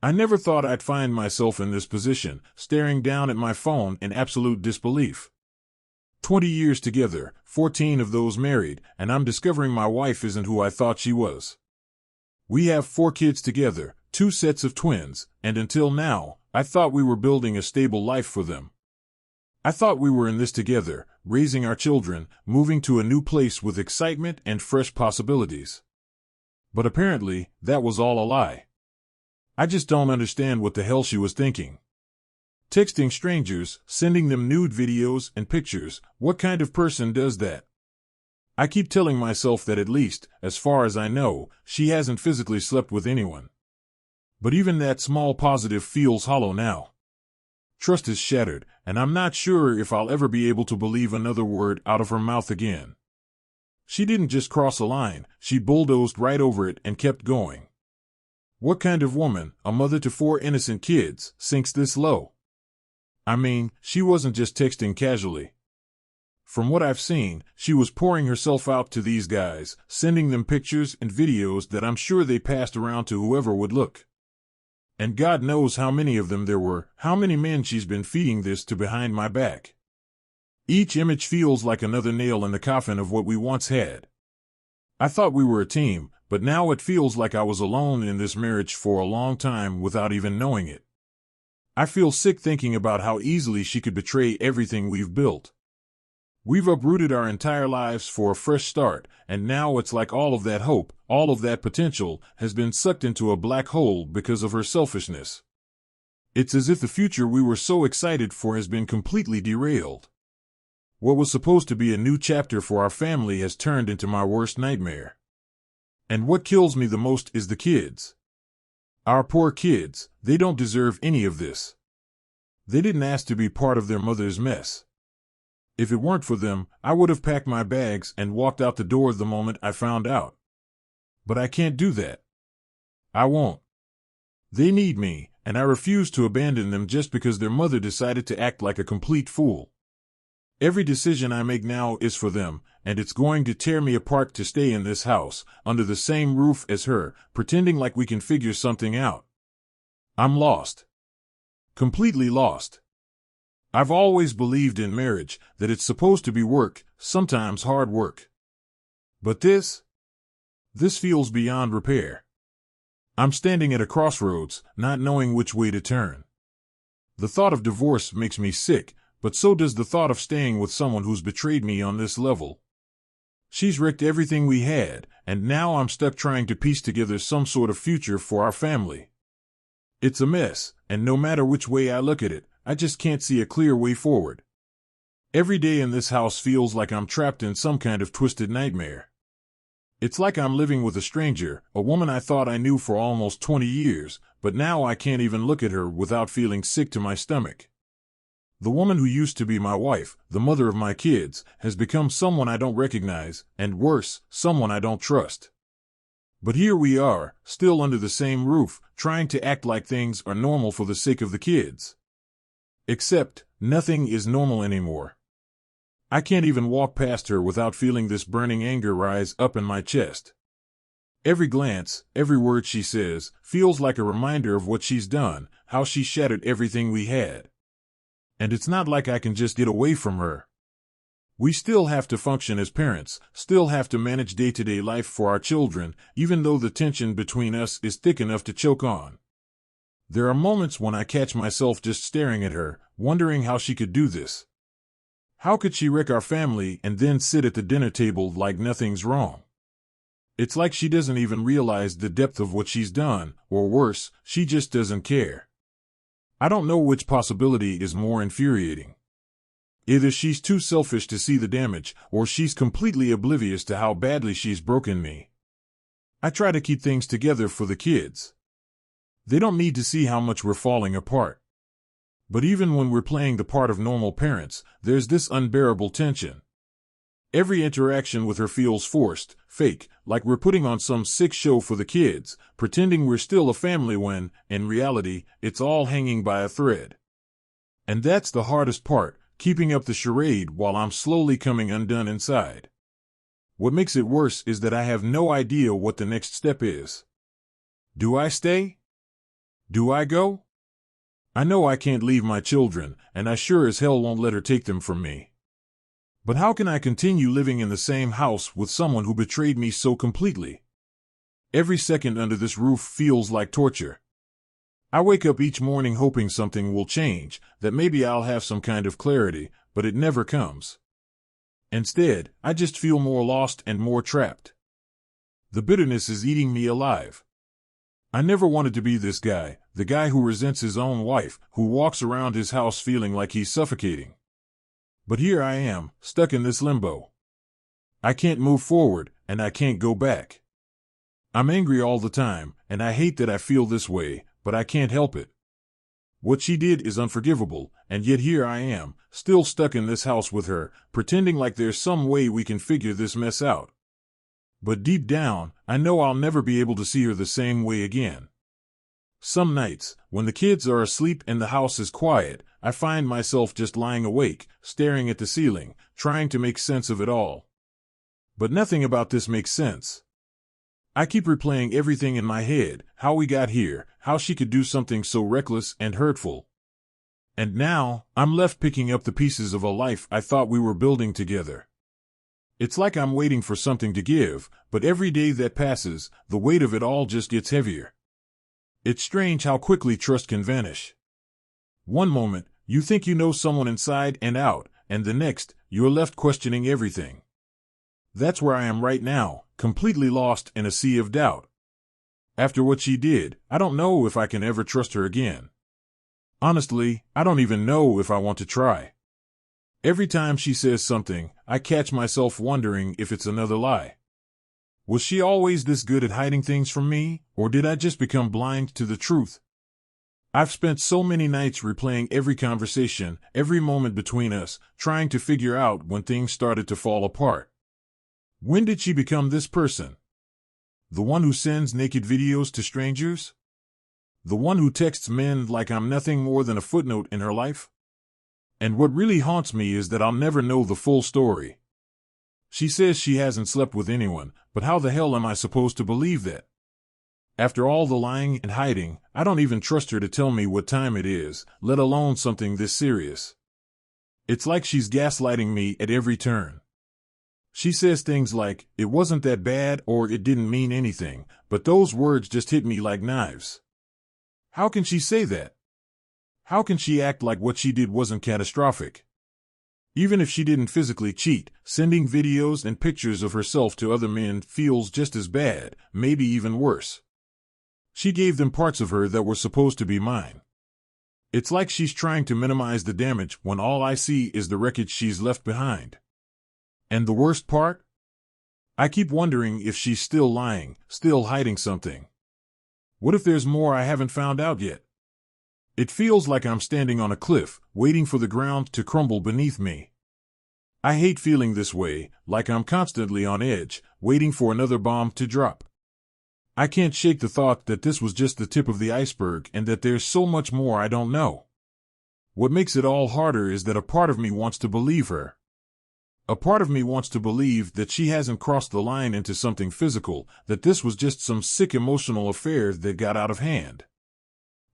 I never thought I'd find myself in this position, staring down at my phone in absolute disbelief. 20 years together, 14 of those married, and I'm discovering my wife isn't who I thought she was. We have 4 kids together, 2 sets of twins, and until now, I thought we were building a stable life for them. I thought we were in this together, raising our children, moving to a new place with excitement and fresh possibilities. But apparently, that was all a lie. I just don't understand what the hell she was thinking. Texting strangers, sending them nude videos and pictures, what kind of person does that? I keep telling myself that at least, as far as I know, she hasn't physically slept with anyone. But even that small positive feels hollow now. Trust is shattered, and I'm not sure if I'll ever be able to believe another word out of her mouth again. She didn't just cross a line, she bulldozed right over it and kept going. What kind of woman, a mother to 4 innocent kids, sinks this low? I mean, she wasn't just texting casually. From what I've seen, she was pouring herself out to these guys, sending them pictures and videos that I'm sure they passed around to whoever would look. And God knows how many of them there were, how many men she's been feeding this to behind my back. Each image feels like another nail in the coffin of what we once had. I thought we were a team, but now it feels like I was alone in this marriage for a long time without even knowing it. I feel sick thinking about how easily she could betray everything we've built. We've uprooted our entire lives for a fresh start, and now it's like all of that hope, all of that potential, has been sucked into a black hole because of her selfishness. It's as if the future we were so excited for has been completely derailed. What was supposed to be a new chapter for our family has turned into my worst nightmare. And what kills me the most is the kids. Our poor kids, they don't deserve any of this. They didn't ask to be part of their mother's mess. If it weren't for them, I would have packed my bags and walked out the door the moment I found out. But I can't do that. I won't. They need me, and I refuse to abandon them just because their mother decided to act like a complete fool. Every decision I make now is for them, and it's going to tear me apart to stay in this house, under the same roof as her, pretending like we can figure something out. I'm lost. Completely lost. I've always believed in marriage, that it's supposed to be work, sometimes hard work. But this feels beyond repair. I'm standing at a crossroads, not knowing which way to turn. The thought of divorce makes me sick, but so does the thought of staying with someone who's betrayed me on this level. She's wrecked everything we had, and now I'm stuck trying to piece together some sort of future for our family. It's a mess, and no matter which way I look at it, I just can't see a clear way forward. Every day in this house feels like I'm trapped in some kind of twisted nightmare. It's like I'm living with a stranger, a woman I thought I knew for almost 20 years, but now I can't even look at her without feeling sick to my stomach. The woman who used to be my wife, the mother of my kids, has become someone I don't recognize, and worse, someone I don't trust. But here we are, still under the same roof, trying to act like things are normal for the sake of the kids. Except, nothing is normal anymore. I can't even walk past her without feeling this burning anger rise up in my chest. Every glance, every word she says, feels like a reminder of what she's done, how she shattered everything we had. And it's not like I can just get away from her. We still have to function as parents, still have to manage day-to-day life for our children, even though the tension between us is thick enough to choke on. There are moments when I catch myself just staring at her, wondering how she could do this. How could she wreck our family and then sit at the dinner table like nothing's wrong? It's like she doesn't even realize the depth of what she's done, or worse, she just doesn't care. I don't know which possibility is more infuriating. Either she's too selfish to see the damage, or she's completely oblivious to how badly she's broken me. I try to keep things together for the kids. They don't need to see how much we're falling apart. But even when we're playing the part of normal parents, there's this unbearable tension. Every interaction with her feels forced, fake, like we're putting on some sick show for the kids, pretending we're still a family when, in reality, it's all hanging by a thread. And that's the hardest part, keeping up the charade while I'm slowly coming undone inside. What makes it worse is that I have no idea what the next step is. Do I stay? Do I go? I know I can't leave my children, and I sure as hell won't let her take them from me. But how can I continue living in the same house with someone who betrayed me so completely? Every second under this roof feels like torture. I wake up each morning hoping something will change, that maybe I'll have some kind of clarity, but it never comes. Instead, I just feel more lost and more trapped. The bitterness is eating me alive. I never wanted to be this guy, the guy who resents his own wife, who walks around his house feeling like he's suffocating. But here I am, stuck in this limbo. I can't move forward, and I can't go back. I'm angry all the time, and I hate that I feel this way, but I can't help it. What she did is unforgivable, and yet here I am, still stuck in this house with her, pretending like there's some way we can figure this mess out. But deep down, I know I'll never be able to see her the same way again. Some nights, when the kids are asleep and the house is quiet, I find myself just lying awake, staring at the ceiling, trying to make sense of it all. But nothing about this makes sense. I keep replaying everything in my head, how we got here, how she could do something so reckless and hurtful. And now, I'm left picking up the pieces of a life I thought we were building together. It's like I'm waiting for something to give, but every day that passes, the weight of it all just gets heavier. It's strange how quickly trust can vanish. One moment, you think you know someone inside and out, and the next, you're left questioning everything. That's where I am right now, completely lost in a sea of doubt. After what she did, I don't know if I can ever trust her again. Honestly, I don't even know if I want to try. Every time she says something, I catch myself wondering if it's another lie. Was she always this good at hiding things from me, or did I just become blind to the truth? I've spent so many nights replaying every conversation, every moment between us, trying to figure out when things started to fall apart. When did she become this person? The one who sends naked videos to strangers? The one who texts men like I'm nothing more than a footnote in her life? And what really haunts me is that I'll never know the full story. She says she hasn't slept with anyone, but how the hell am I supposed to believe that? After all the lying and hiding, I don't even trust her to tell me what time it is, let alone something this serious. It's like she's gaslighting me at every turn. She says things like, "It wasn't that bad," or "It didn't mean anything," but those words just hit me like knives. How can she say that? How can she act like what she did wasn't catastrophic? Even if she didn't physically cheat, sending videos and pictures of herself to other men feels just as bad, maybe even worse. She gave them parts of her that were supposed to be mine. It's like she's trying to minimize the damage when all I see is the wreckage she's left behind. And the worst part? I keep wondering if she's still lying, still hiding something. What if there's more I haven't found out yet? It feels like I'm standing on a cliff, waiting for the ground to crumble beneath me. I hate feeling this way, like I'm constantly on edge, waiting for another bomb to drop. I can't shake the thought that this was just the tip of the iceberg and that there's so much more I don't know. What makes it all harder is that a part of me wants to believe her. A part of me wants to believe that she hasn't crossed the line into something physical, that this was just some sick emotional affair that got out of hand.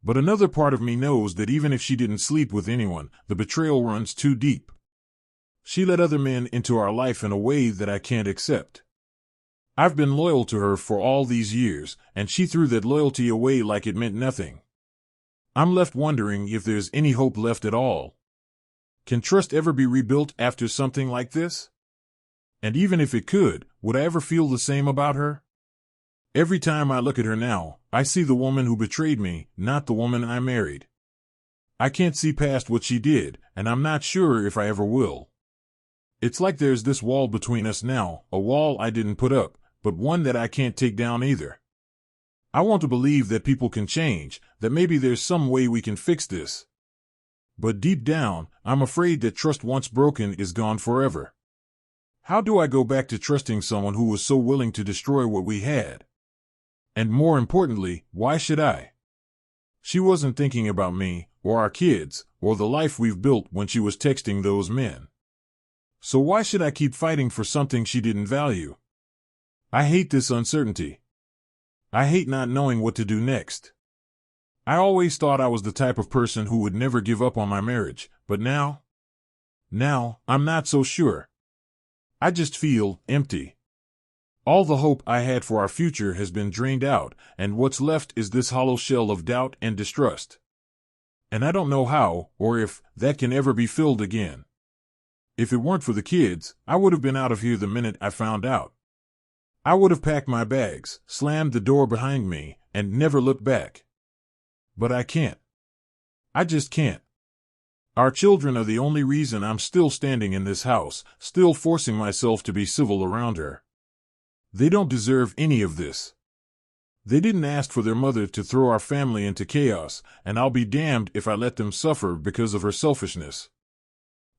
But another part of me knows that even if she didn't sleep with anyone, the betrayal runs too deep. She let other men into our life in a way that I can't accept. I've been loyal to her for all these years, and she threw that loyalty away like it meant nothing. I'm left wondering if there's any hope left at all. Can trust ever be rebuilt after something like this? And even if it could, would I ever feel the same about her? Every time I look at her now, I see the woman who betrayed me, not the woman I married. I can't see past what she did, and I'm not sure if I ever will. It's like there's this wall between us now, a wall I didn't put up, but one that I can't take down either. I want to believe that people can change, that maybe there's some way we can fix this. But deep down, I'm afraid that trust once broken is gone forever. How do I go back to trusting someone who was so willing to destroy what we had? And more importantly, why should I? She wasn't thinking about me, or our kids, or the life we've built when she was texting those men. So why should I keep fighting for something she didn't value? I hate this uncertainty. I hate not knowing what to do next. I always thought I was the type of person who would never give up on my marriage, but now, I'm not so sure. I just feel empty. All the hope I had for our future has been drained out, and what's left is this hollow shell of doubt and distrust. And I don't know how, or if, that can ever be filled again. If it weren't for the kids, I would have been out of here the minute I found out. I would have packed my bags, slammed the door behind me, and never looked back. But I can't. I just can't. Our children are the only reason I'm still standing in this house, still forcing myself to be civil around her. They don't deserve any of this. They didn't ask for their mother to throw our family into chaos, and I'll be damned if I let them suffer because of her selfishness.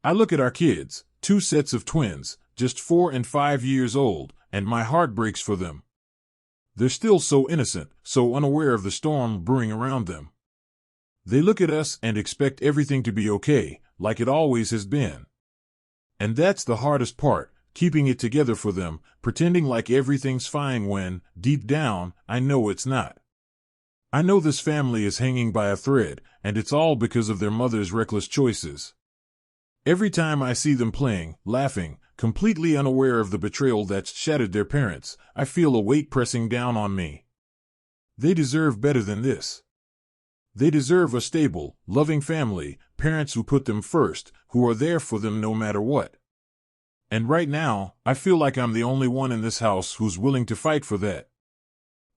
I look at our kids, 2 sets of twins, just 4 and 5 years old, and my heart breaks for them. They're still so innocent, so unaware of the storm brewing around them. They look at us and expect everything to be okay, like it always has been. And that's the hardest part, keeping it together for them, pretending like everything's fine when, deep down, I know it's not. I know this family is hanging by a thread, and it's all because of their mother's reckless choices. Every time I see them playing, laughing, completely unaware of the betrayal that's shattered their parents, I feel a weight pressing down on me. They deserve better than this. They deserve a stable, loving family, parents who put them first, who are there for them no matter what. And right now, I feel like I'm the only one in this house who's willing to fight for that.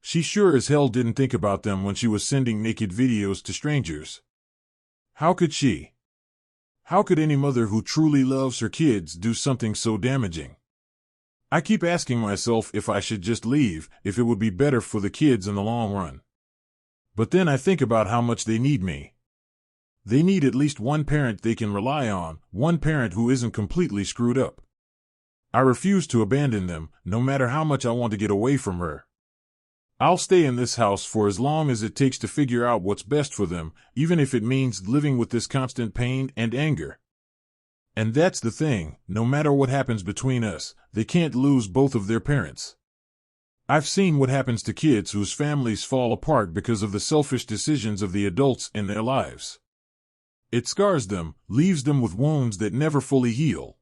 She sure as hell didn't think about them when she was sending naked videos to strangers. How could she? How could any mother who truly loves her kids do something so damaging? I keep asking myself if I should just leave, if it would be better for the kids in the long run. But then I think about how much they need me. They need at least one parent they can rely on, one parent who isn't completely screwed up. I refuse to abandon them, no matter how much I want to get away from her. I'll stay in this house for as long as it takes to figure out what's best for them, even if it means living with this constant pain and anger. And that's the thing, no matter what happens between us, they can't lose both of their parents. I've seen what happens to kids whose families fall apart because of the selfish decisions of the adults in their lives. It scars them, leaves them with wounds that never fully heal.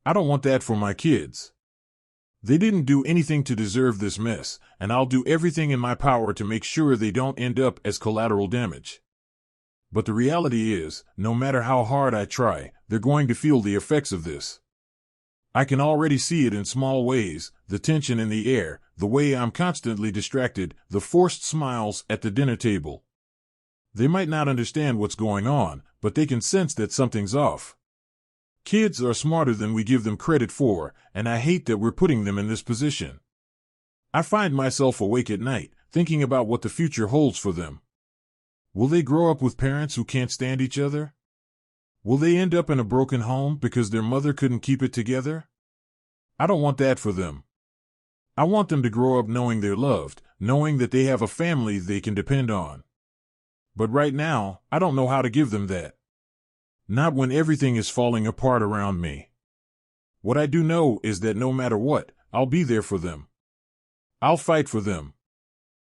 I don't want that for my kids. They didn't do anything to deserve this mess, and I'll do everything in my power to make sure they don't end up as collateral damage. But the reality is, no matter how hard I try, they're going to feel the effects of this. I can already see it in small ways, the tension in the air, the way I'm constantly distracted, the forced smiles at the dinner table. They might not understand what's going on, but they can sense that something's off. Kids are smarter than we give them credit for, and I hate that we're putting them in this position. I find myself awake at night, thinking about what the future holds for them. Will they grow up with parents who can't stand each other? Will they end up in a broken home because their mother couldn't keep it together? I don't want that for them. I want them to grow up knowing they're loved, knowing that they have a family they can depend on. But right now, I don't know how to give them that. Not when everything is falling apart around me. What I do know is that no matter what, I'll be there for them. I'll fight for them.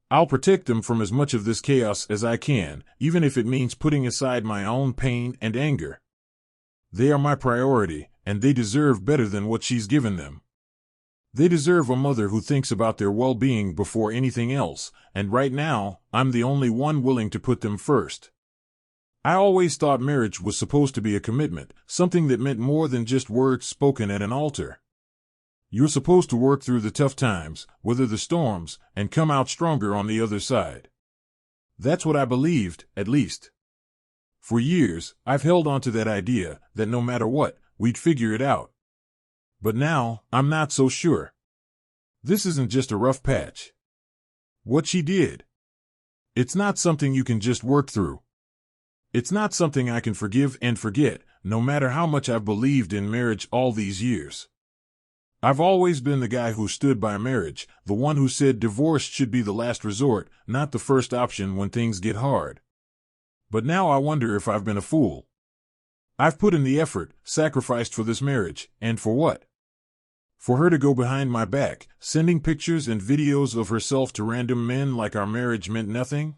I'll protect them from as much of this chaos as I can, even if it means putting aside my own pain and anger. They are my priority, and they deserve better than what she's given them. They deserve a mother who thinks about their well-being before anything else, and right now, I'm the only one willing to put them first. I always thought marriage was supposed to be a commitment, something that meant more than just words spoken at an altar. You're supposed to work through the tough times, weather the storms, and come out stronger on the other side. That's what I believed, at least. For years, I've held on to that idea, that no matter what, we'd figure it out. But now, I'm not so sure. This isn't just a rough patch. What she did. It's not something you can just work through. It's not something I can forgive and forget, no matter how much I've believed in marriage all these years. I've always been the guy who stood by marriage, the one who said divorce should be the last resort, not the first option when things get hard. But now I wonder if I've been a fool. I've put in the effort, sacrificed for this marriage, and for what? For her to go behind my back, sending pictures and videos of herself to random men like our marriage meant nothing?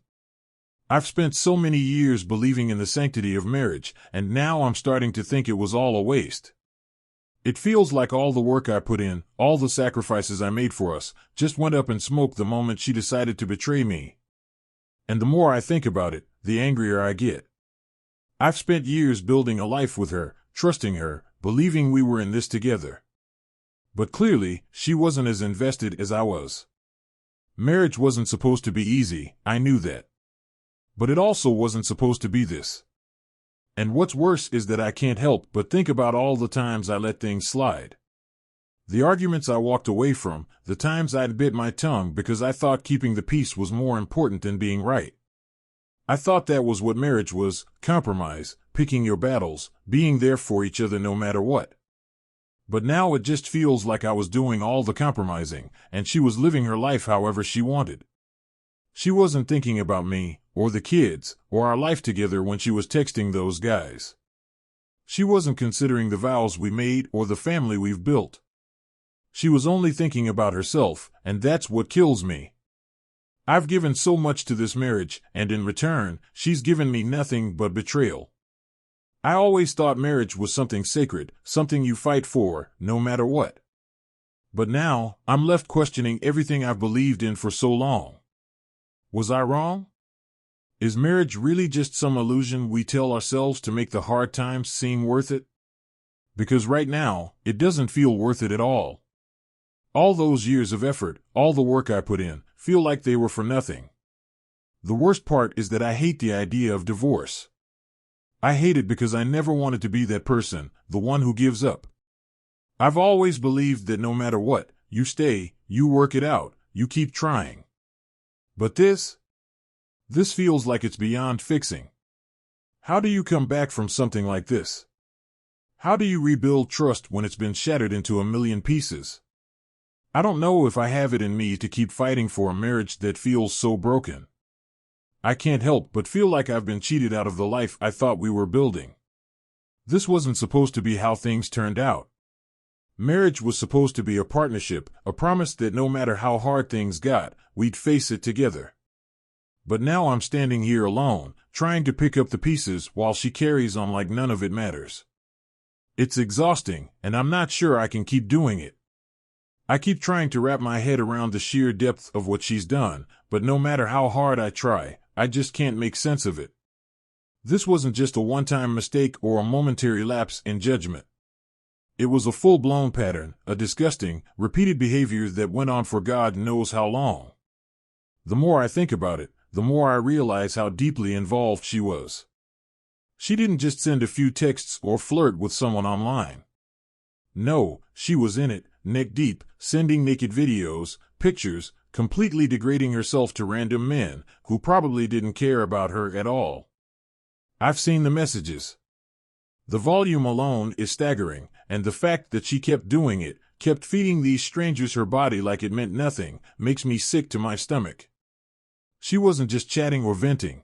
I've spent so many years believing in the sanctity of marriage, and now I'm starting to think it was all a waste. It feels like all the work I put in, all the sacrifices I made for us, just went up in smoke the moment she decided to betray me. And the more I think about it, the angrier I get. I've spent years building a life with her, trusting her, believing we were in this together. But clearly, she wasn't as invested as I was. Marriage wasn't supposed to be easy, I knew that. But it also wasn't supposed to be this. And what's worse is that I can't help but think about all the times I let things slide. The arguments I walked away from, the times I'd bit my tongue because I thought keeping the peace was more important than being right. I thought that was what marriage was, compromise, picking your battles, being there for each other no matter what. But now it just feels like I was doing all the compromising, and she was living her life however she wanted. She wasn't thinking about me, or the kids, or our life together when she was texting those guys. She wasn't considering the vows we made or the family we've built. She was only thinking about herself, and that's what kills me. I've given so much to this marriage, and in return, she's given me nothing but betrayal. I always thought marriage was something sacred, something you fight for, no matter what. But now, I'm left questioning everything I've believed in for so long. Was I wrong? Is marriage really just some illusion we tell ourselves to make the hard times seem worth it? Because right now, it doesn't feel worth it at all. All those years of effort, all the work I put in, feel like they were for nothing. The worst part is that I hate the idea of divorce. I hate it because I never wanted to be that person, the one who gives up. I've always believed that no matter what, you stay, you work it out, you keep trying. But this feels like it's beyond fixing. How do you come back from something like this? How do you rebuild trust when it's been shattered into a million pieces? I don't know if I have it in me to keep fighting for a marriage that feels so broken. I can't help but feel like I've been cheated out of the life I thought we were building. This wasn't supposed to be how things turned out. Marriage was supposed to be a partnership, a promise that no matter how hard things got, we'd face it together. But now I'm standing here alone, trying to pick up the pieces while she carries on like none of it matters. It's exhausting, and I'm not sure I can keep doing it. I keep trying to wrap my head around the sheer depth of what she's done, but no matter how hard I try, I just can't make sense of it. This wasn't just a one-time mistake or a momentary lapse in judgment. It was a full-blown pattern, a disgusting, repeated behavior that went on for God knows how long. The more I think about it, the more I realize how deeply involved she was. She didn't just send a few texts or flirt with someone online. No, she was in it, neck deep, sending naked videos, pictures, completely degrading herself to random men who probably didn't care about her at all. I've seen the messages. The volume alone is staggering, and the fact that she kept doing it, kept feeding these strangers her body like it meant nothing, makes me sick to my stomach. She wasn't just chatting or venting.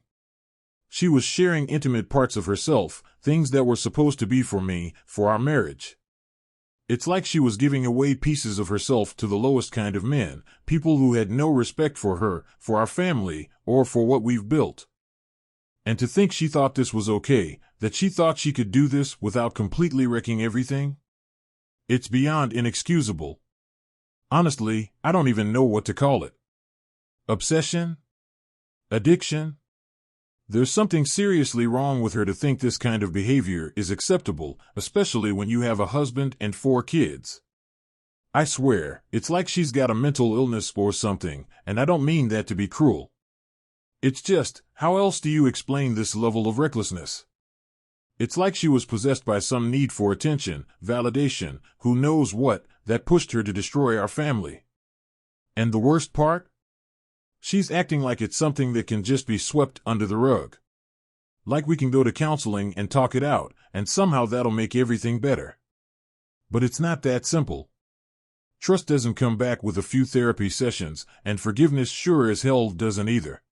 She was sharing intimate parts of herself, things that were supposed to be for me, for our marriage. It's like she was giving away pieces of herself to the lowest kind of men, people who had no respect for her, for our family, or for what we've built. And to think she thought this was okay, that she thought she could do this without completely wrecking everything? It's beyond inexcusable. Honestly, I don't even know what to call it. Obsession? Addiction? There's something seriously wrong with her to think this kind of behavior is acceptable, especially when you have a husband and 4 kids. I swear, it's like she's got a mental illness or something, and I don't mean that to be cruel. It's just, how else do you explain this level of recklessness? It's like she was possessed by some need for attention, validation, who knows what, that pushed her to destroy our family. And the worst part? She's acting like it's something that can just be swept under the rug. Like we can go to counseling and talk it out, and somehow that'll make everything better. But it's not that simple. Trust doesn't come back with a few therapy sessions, and forgiveness sure as hell doesn't either.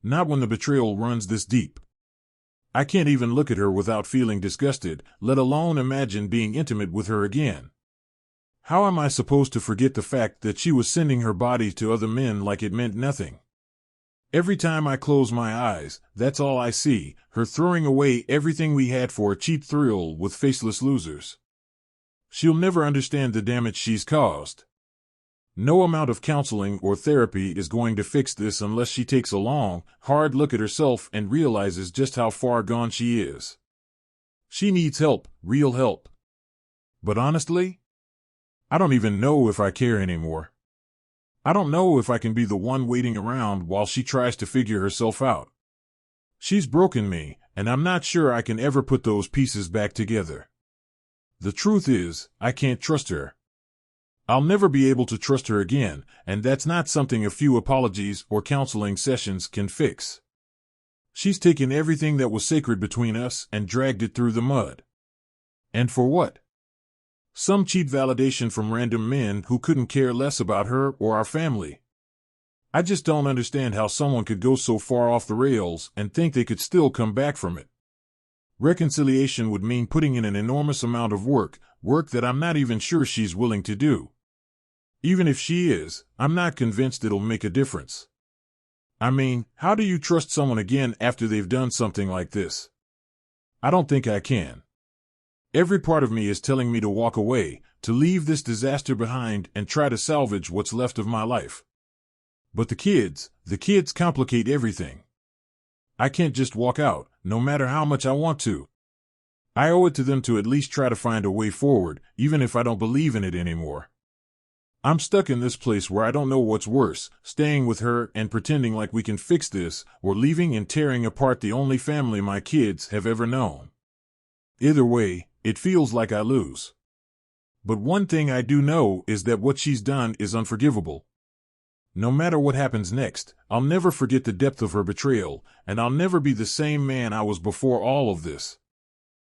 Not when the betrayal runs this deep. I can't even look at her without feeling disgusted, let alone imagine being intimate with her again. How am I supposed to forget the fact that she was sending her body to other men like it meant nothing? Every time I close my eyes, that's all I see, her throwing away everything we had for a cheap thrill with faceless losers. She'll never understand the damage she's caused. No amount of counseling or therapy is going to fix this unless she takes a long, hard look at herself and realizes just how far gone she is. She needs help, real help. But honestly, I don't even know if I care anymore. I don't know if I can be the one waiting around while she tries to figure herself out. She's broken me, and I'm not sure I can ever put those pieces back together. The truth is, I can't trust her. I'll never be able to trust her again, and that's not something a few apologies or counseling sessions can fix. She's taken everything that was sacred between us and dragged it through the mud. And for what? Some cheap validation from random men who couldn't care less about her or our family. I just don't understand how someone could go so far off the rails and think they could still come back from it. Reconciliation would mean putting in an enormous amount of work that I'm not even sure she's willing to do. Even if she is, I'm not convinced it'll make a difference. I mean, how do you trust someone again after they've done something like this? I don't think I can. Every part of me is telling me to walk away, to leave this disaster behind and try to salvage what's left of my life. But the kids complicate everything. I can't just walk out, no matter how much I want to. I owe it to them to at least try to find a way forward, even if I don't believe in it anymore. I'm stuck in this place where I don't know what's worse, staying with her and pretending like we can fix this, or leaving and tearing apart the only family my kids have ever known. Either way, it feels like I lose. But one thing I do know is that what she's done is unforgivable. No matter what happens next, I'll never forget the depth of her betrayal, and I'll never be the same man I was before all of this.